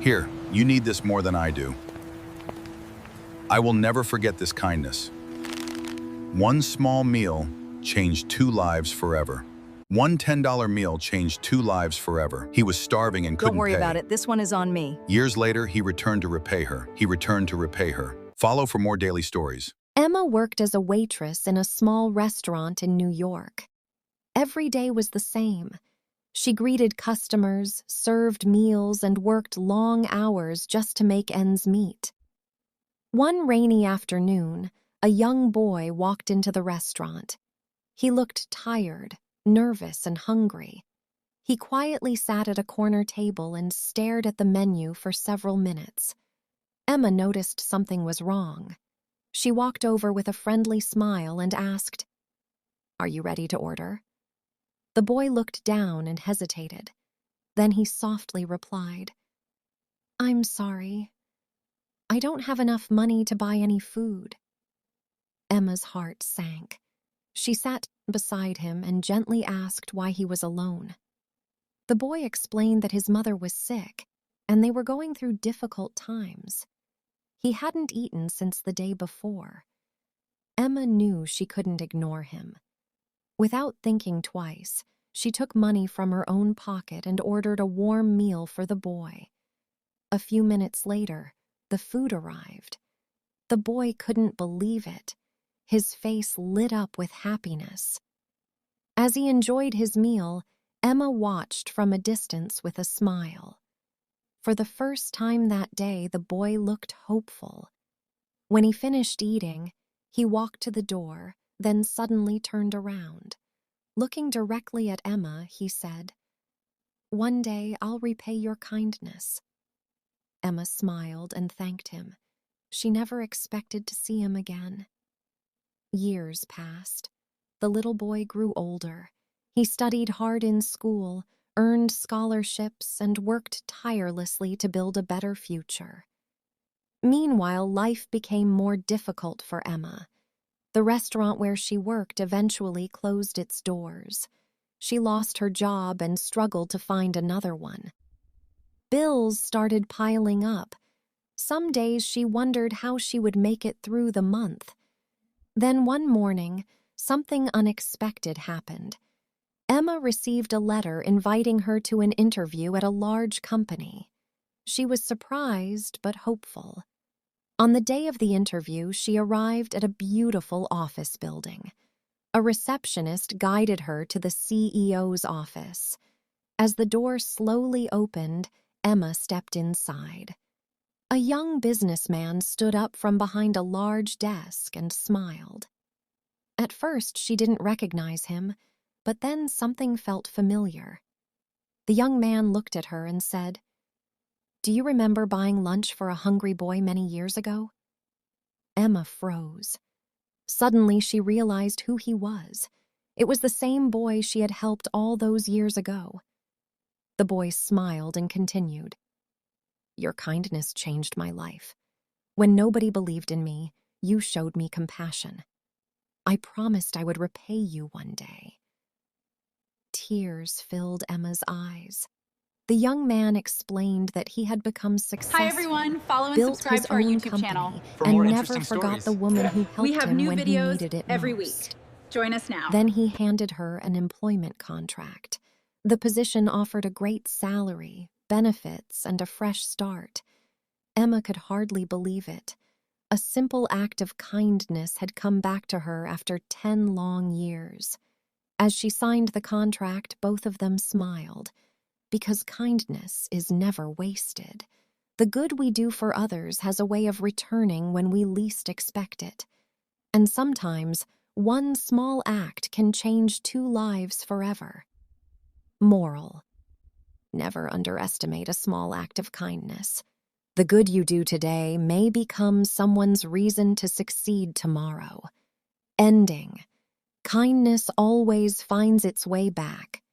Here, you need this more than I do. I will never forget this kindness. One small meal changed 2 lives forever. One $10 meal changed 2 lives forever. He was starving and couldn't pay. Don't worry about it. This one is on me. Years later, he returned to repay her. Follow for more daily stories. Emma worked as a waitress in a small restaurant in New York. Every day was the same. She greeted customers, served meals, and worked long hours just to make ends meet. One rainy afternoon, a young boy walked into the restaurant. He looked tired, nervous, and hungry. He quietly sat at a corner table and stared at the menu for several minutes. Emma noticed something was wrong. She walked over with a friendly smile and asked, "Are you ready to order?" The boy looked down and hesitated. Then he softly replied, "I'm sorry. I don't have enough money to buy any food." Emma's heart sank. She sat beside him and gently asked why he was alone. The boy explained that his mother was sick and they were going through difficult times. He hadn't eaten since the day before. Emma knew she couldn't ignore him. Without thinking twice, she took money from her own pocket and ordered a warm meal for the boy. A few minutes later, the food arrived. The boy couldn't believe it. His face lit up with happiness. As he enjoyed his meal, Emma watched from a distance with a smile. For the first time that day, the boy looked hopeful. When he finished eating, he walked to the door, then suddenly turned around. Looking directly at Emma, he said, "One day I'll repay your kindness." Emma smiled and thanked him. She never expected to see him again. Years passed. The little boy grew older. He studied hard in school, earned scholarships, and worked tirelessly to build a better future. Meanwhile, life became more difficult for Emma. The restaurant where she worked eventually closed its doors. She lost her job and struggled to find another one. Bills started piling up. Some days she wondered how she would make it through the month. Then one morning, something unexpected happened. Emma received a letter inviting her to an interview at a large company. She was surprised but hopeful. On the day of the interview, she arrived at a beautiful office building. A receptionist guided her to the CEO's office. As the door slowly opened, Emma stepped inside. A young businessman stood up from behind a large desk and smiled. At first, she didn't recognize him, but then something felt familiar. The young man looked at her and said, "Do you remember buying lunch for a hungry boy many years ago?" Emma froze. Suddenly, she realized who he was. It was the same boy she had helped all those years ago. The boy smiled and continued, "Your kindness changed my life. When nobody believed in me, you showed me compassion. I promised I would repay you one day." Tears filled Emma's eyes. The young man explained that he had become successful, Hi everyone, follow and built subscribe his to our own YouTube company, channel. and never forgot the woman who helped We have him new when he videos needed it every most. week. Join us now. Then he handed her an employment contract. The position offered a great salary, benefits, and a fresh start. Emma could hardly believe it. A simple act of kindness had come back to her after 10 long years. As she signed the contract, both of them smiled. Because kindness is never wasted. The good we do for others has a way of returning when we least expect it. And sometimes, one small act can change 2 lives forever. Moral: never underestimate a small act of kindness. The good you do today may become someone's reason to succeed tomorrow. Ending: kindness always finds its way back.